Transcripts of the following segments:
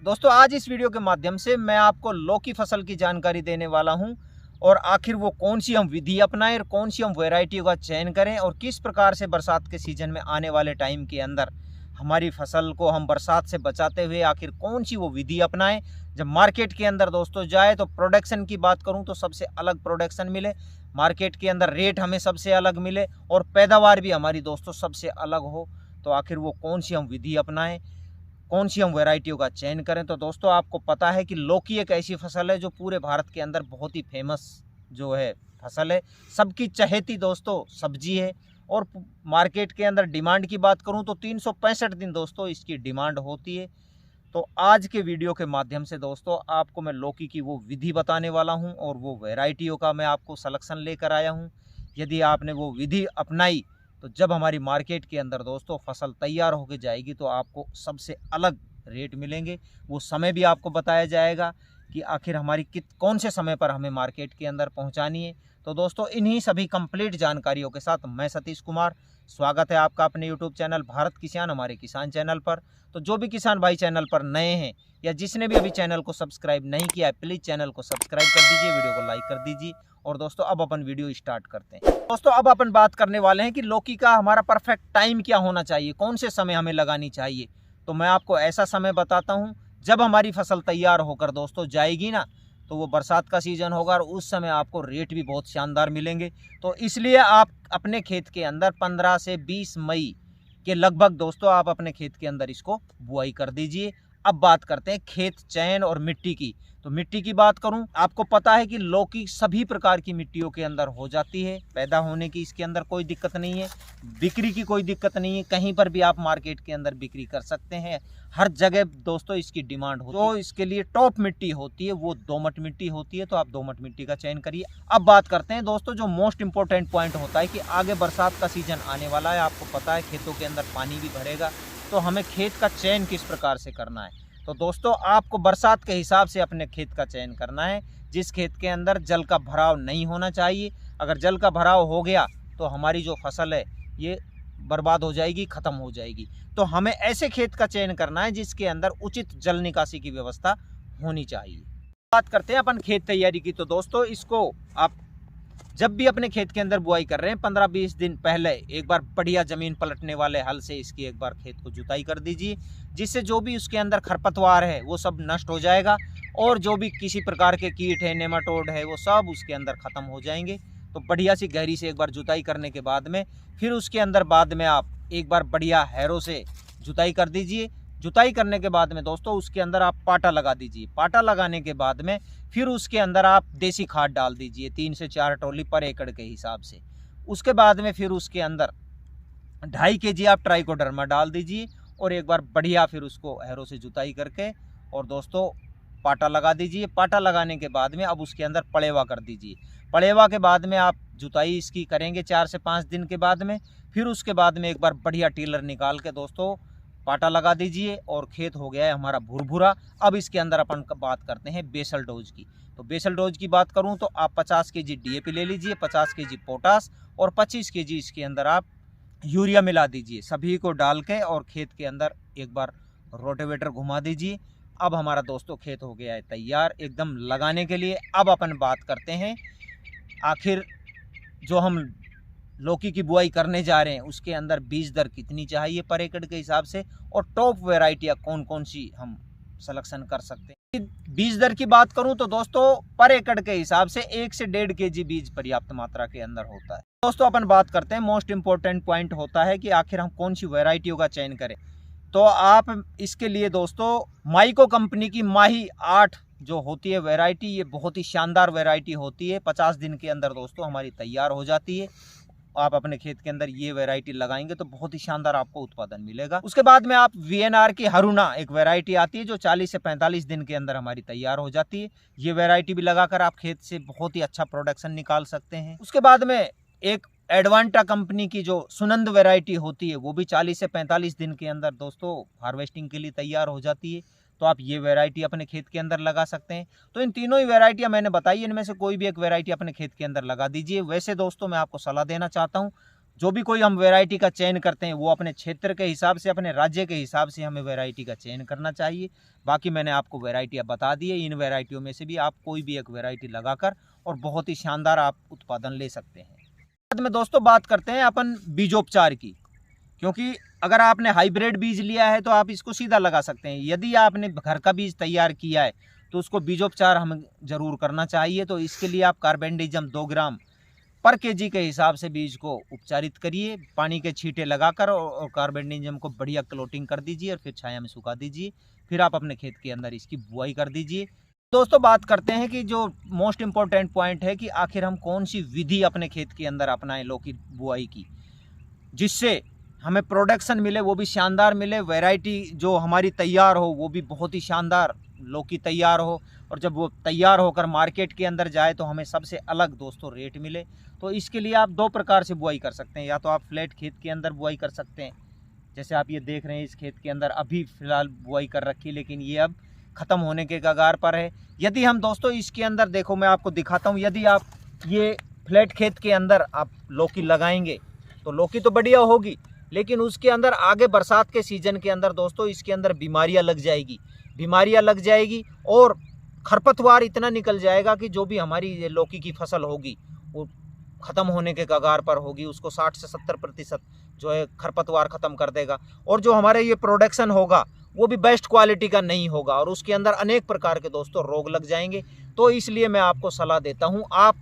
दोस्तों आज इस वीडियो के माध्यम से मैं आपको लौकी फसल की जानकारी देने वाला हूं और आखिर वो कौन सी हम विधि अपनाएं और कौन सी हम वैरायटी का चयन करें और किस प्रकार से बरसात के सीजन में आने वाले टाइम के अंदर हमारी फसल को हम बरसात से बचाते हुए आखिर कौन सी वो विधि अपनाएं। जब मार्केट के अंदर दोस्तों जाए तो प्रोडक्शन की बात करूं तो सबसे अलग प्रोडक्शन मिले, मार्केट के अंदर रेट हमें सबसे अलग मिले और पैदावार भी हमारी दोस्तों सबसे अलग हो, तो आखिर वो कौन सी हम विधि अपनाएं, कौन सी हम वैरायटियों का चयन करें। तो दोस्तों आपको पता है कि लौकी एक ऐसी फसल है जो पूरे भारत के अंदर बहुत ही फेमस जो है फसल है, सबकी चहेती दोस्तों सब्जी है और मार्केट के अंदर डिमांड की बात करूं तो 365 दिन दोस्तों इसकी डिमांड होती है। तो आज के वीडियो के माध्यम से दोस्तों आपको मैं लौकी की वो विधि बताने वाला हूं और वो वैरायटियों का मैं आपको सलेक्शन लेकर आया हूं। यदि आपने वो विधि अपनाई तो जब हमारी मार्केट के अंदर दोस्तों फसल तैयार होकर जाएगी तो आपको सबसे अलग रेट मिलेंगे। वो समय भी आपको बताया जाएगा कि आखिर हमारी कौन से समय पर हमें मार्केट के अंदर पहुंचानी है। तो दोस्तों इन्हीं सभी कंप्लीट जानकारियों के साथ मैं सतीश कुमार, स्वागत है आपका अपने यूट्यूब चैनल भारत किसान हमारे किसान चैनल पर। तो जो भी किसान भाई चैनल पर नए हैं या जिसने भी अभी चैनल को सब्सक्राइब नहीं किया है प्लीज़ चैनल को सब्सक्राइब कर दीजिए, वीडियो को लाइक कर दीजिए। और दोस्तों अब अपन वीडियो स्टार्ट करते हैं। दोस्तों अब अपन बात करने वाले हैं कि लौकी का हमारा परफेक्ट टाइम क्या होना चाहिए, कौन से समय हमें लगानी चाहिए। तो मैं आपको ऐसा समय बताता हूं जब हमारी फसल तैयार होकर दोस्तों जाएगी ना, तो वो बरसात का सीजन होगा और उस समय आपको रेट भी बहुत शानदार मिलेंगे। तो इसलिए आप अपने खेत के अंदर 15 से 20 मई के लगभग दोस्तों आप अपने खेत के अंदर इसको बुआई कर दीजिए। अब बात करते हैं खेत चयन और मिट्टी की। तो मिट्टी की बात करूं, आपको पता है कि लौकी सभी प्रकार की मिट्टियों के अंदर हो जाती है, पैदा होने की इसके अंदर कोई दिक्कत नहीं है, बिक्री की कोई दिक्कत नहीं है, कहीं पर भी आप मार्केट के अंदर बिक्री कर सकते हैं, हर जगह दोस्तों इसकी डिमांड होती है। तो इसके लिए टॉप मिट्टी होती है वो दोमट मिट्टी होती है, तो आप दोमट मिट्टी का चयन करिए। अब बात करते हैं दोस्तों जो मोस्ट इंपॉर्टेंट पॉइंट होता है कि आगे बरसात का सीजन आने वाला है, आपको पता है खेतों के अंदर पानी भी भरेगा, तो हमें खेत का चयन किस प्रकार से करना है। तो दोस्तों आपको बरसात के हिसाब से अपने खेत का चयन करना है, जिस खेत के अंदर जल का भराव नहीं होना चाहिए। अगर जल का भराव हो गया तो हमारी जो फसल है ये बर्बाद हो जाएगी, ख़त्म हो जाएगी। तो हमें ऐसे खेत का चयन करना है जिसके अंदर उचित जल निकासी की व्यवस्था होनी चाहिए। बात करते हैं अपन खेत तैयारी की। तो दोस्तों इसको आप जब भी अपने खेत के अंदर बुआई कर रहे हैं 15-20 दिन पहले एक बार बढ़िया ज़मीन पलटने वाले हल से इसकी एक बार खेत को जुताई कर दीजिए, जिससे जो भी उसके अंदर खरपतवार है वो सब नष्ट हो जाएगा और जो भी किसी प्रकार के कीट है, नेमाटोड है, वो सब उसके अंदर ख़त्म हो जाएंगे। तो बढ़िया सी गहरी से एक बार जुताई करने के बाद में फिर उसके अंदर बाद में आप एक बार बढ़िया हैरों से जुताई कर दीजिए। जुताई करने के बाद में दोस्तों उसके अंदर आप पाटा लगा दीजिए। पाटा लगाने के बाद में फिर उसके अंदर आप देसी खाद डाल दीजिए 3 से 4 टोली पर एकड़ के हिसाब से। उसके बाद में फिर उसके अंदर 2.5 kg आप ट्राइकोडर्मा डाल दीजिए और एक बार बढ़िया फिर उसको हैरों से जुताई करके और दोस्तों पाटा लगा दीजिए। पाटा लगाने के बाद में अब उसके अंदर पड़ेवा कर दीजिए। पड़ेवा के बाद में आप जुताई इसकी करेंगे 4 से 5 दिन के बाद में। फिर उसके बाद में एक बार बढ़िया टीलर निकाल के दोस्तों पाटा लगा दीजिए और खेत हो गया है हमारा भुरभुरा। अब इसके अंदर अपन बात करते हैं बेसल डोज की। तो बेसल डोज की बात करूं तो आप 50 kg DAP ले लीजिए, 50 kg पोटास और 25 kg इसके अंदर आप यूरिया मिला दीजिए। सभी को डाल के और खेत के अंदर एक बार रोटेवेटर घुमा दीजिए। अब हमारा दोस्तों खेत हो गया है तैयार एकदम लगाने के लिए। अब अपन बात करते हैं आखिर जो हम लौकी की बुआई करने जा रहे हैं उसके अंदर बीज दर कितनी चाहिए पर एकड़ के हिसाब से और टॉप वैरायटियाँ कौन कौन सी हम सिलेक्शन कर सकते हैं। बीज दर की बात करूं तो दोस्तों पर एकड़ के हिसाब से 1 से 1.5 kg बीज पर्याप्त मात्रा के अंदर होता है। दोस्तों अपन बात करते हैं मोस्ट इंपॉर्टेंट पॉइंट होता है कि आखिर हम कौन सी वैरायटियों का चयन करें। तो आप इसके लिए दोस्तों माइको कंपनी की माही 8 जो होती है वैरायटी, ये बहुत ही शानदार वैरायटी होती है। 50 दिन के अंदर दोस्तों हमारी तैयार हो जाती है। आप अपने खेत के अंदर ये वैरायटी लगाएंगे तो बहुत ही शानदार आपको उत्पादन मिलेगा। उसके बाद में आप VNR की हरुणा एक वैरायटी आती है जो 40 से 45 दिन के अंदर हमारी तैयार हो जाती है। ये वैरायटी भी लगाकर आप खेत से बहुत ही अच्छा प्रोडक्शन निकाल सकते हैं। उसके बाद में एक एडवांटा कंपनी की जो सुनंद वैरायटी होती है वो भी 40 से 45 दिन के अंदर दोस्तों हार्वेस्टिंग के लिए तैयार हो जाती है। तो आप ये वैरायटी अपने खेत के अंदर लगा सकते हैं। तो इन तीनों ही वैरायटियां मैंने बताई, इनमें से कोई भी एक वैरायटी अपने खेत के अंदर लगा दीजिए। वैसे दोस्तों मैं आपको सलाह देना चाहता हूं जो भी कोई हम वैरायटी का चयन करते हैं वो अपने क्षेत्र के हिसाब से, अपने राज्य के हिसाब से हमें वैरायटी का चयन करना चाहिए। बाकी मैंने आपको वैरायटियाँ बता दी है, इन वैरायटियों में से भी आप कोई भी एक वैरायटी लगाकर और बहुत ही शानदार आप उत्पादन ले सकते हैं। बाद में दोस्तों बात करते हैं अपन बीजोपचार की, क्योंकि अगर आपने हाइब्रिड बीज लिया है तो आप इसको सीधा लगा सकते हैं। यदि आपने घर का बीज तैयार किया है तो उसको बीजोपचार हमें ज़रूर करना चाहिए। तो इसके लिए आप कार्बेंडिज़म 2 ग्राम पर केजी के हिसाब से बीज को उपचारित करिए, पानी के छींटे लगाकर और कार्बेंडिज़म को बढ़िया क्लोटिंग कर दीजिए और फिर छाया में सुखा दीजिए। फिर आप अपने खेत के अंदर इसकी बुआई कर दीजिए। दोस्तों बात करते हैं कि जो मोस्ट इम्पोर्टेंट पॉइंट है कि आखिर हम कौन सी विधि अपने खेत के अंदर अपनाएं लौकी बुआई की, जिससे हमें प्रोडक्शन मिले, वो भी शानदार मिले, वैरायटी जो हमारी तैयार हो वो भी बहुत ही शानदार लौकी तैयार हो, और जब वो तैयार होकर मार्केट के अंदर जाए तो हमें सबसे अलग दोस्तों रेट मिले। तो इसके लिए आप 2 प्रकार से बुआई कर सकते हैं। या तो आप फ्लैट खेत के अंदर बुआई कर सकते हैं, जैसे आप ये देख रहे हैं इस खेत के अंदर अभी फ़िलहाल बुआई कर रखी, लेकिन ये अब ख़त्म होने के कगार पर है। यदि हम दोस्तों इसके अंदर देखो, मैं आपको दिखाता हूँ, यदि आप ये फ्लैट खेत के अंदर आप लौकी लगाएंगे तो लौकी तो बढ़िया होगी, लेकिन उसके अंदर आगे बरसात के सीज़न के अंदर दोस्तों इसके अंदर बीमारियां लग जाएगी और खरपतवार इतना निकल जाएगा कि जो भी हमारी लौकी की फसल होगी वो ख़त्म होने के कगार पर होगी। उसको 60 से 70% जो है खरपतवार ख़त्म कर देगा, और जो हमारे ये प्रोडक्शन होगा वो भी बेस्ट क्वालिटी का नहीं होगा, और उसके अंदर अनेक प्रकार के दोस्तों रोग लग जाएंगे। तो इसलिए मैं आपको सलाह देता हूँ, आप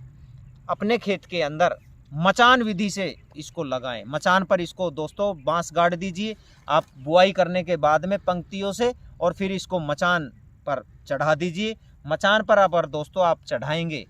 अपने खेत के अंदर मचान विधि से इसको लगाएं। मचान पर इसको दोस्तों बांस गाड़ दीजिए आप बुआई करने के बाद में पंक्तियों से, और फिर इसको मचान पर चढ़ा दीजिए। मचान पर अगर दोस्तों आप चढ़ाएंगे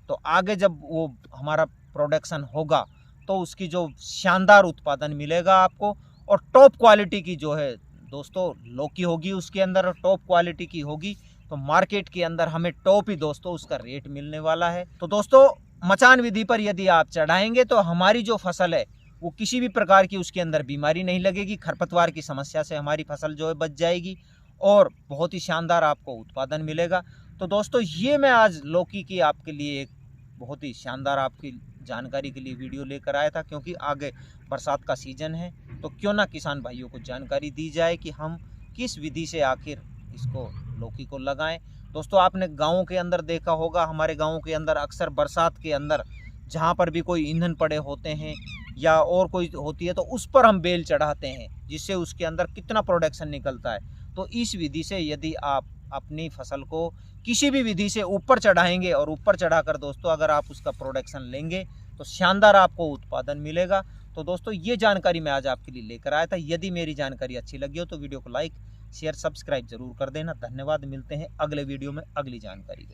तो आगे जब वो हमारा प्रोडक्शन होगा तो उसकी जो शानदार उत्पादन मिलेगा आपको, और टॉप क्वालिटी की जो है दोस्तों लौकी होगी उसके अंदर, टॉप क्वालिटी की होगी, तो मार्केट के अंदर हमें टॉप ही दोस्तों उसका रेट मिलने वाला है। तो दोस्तों मचान विधि पर यदि आप चढ़ाएंगे तो हमारी जो फसल है वो किसी भी प्रकार की उसके अंदर बीमारी नहीं लगेगी, खरपतवार की समस्या से हमारी फसल जो है बच जाएगी और बहुत ही शानदार आपको उत्पादन मिलेगा। तो दोस्तों ये मैं आज लौकी की आपके लिए एक बहुत ही शानदार आपकी जानकारी के लिए वीडियो लेकर आया था, क्योंकि आगे बरसात का सीज़न है तो क्यों ना किसान भाइयों को जानकारी दी जाए कि हम किस विधि से आखिर इसको लौकी को लगाएं। दोस्तों आपने गाँव के अंदर देखा होगा, हमारे गाँव के अंदर अक्सर बरसात के अंदर जहाँ पर भी कोई ईंधन पड़े होते हैं या और कोई होती है तो उस पर हम बेल चढ़ाते हैं, जिससे उसके अंदर कितना प्रोडक्शन निकलता है। तो इस विधि से यदि आप अपनी फसल को किसी भी विधि से ऊपर चढ़ाएंगे और ऊपर चढ़ाकर दोस्तों अगर आप उसका प्रोडक्शन लेंगे तो शानदार आपको उत्पादन मिलेगा। तो दोस्तों ये जानकारी मैं आज आपके लिए लेकर आया था। यदि मेरी जानकारी अच्छी लगी हो तो वीडियो को लाइक शेयर सब्सक्राइब जरूर कर देना। धन्यवाद, मिलते हैं अगले वीडियो में अगली जानकारी के।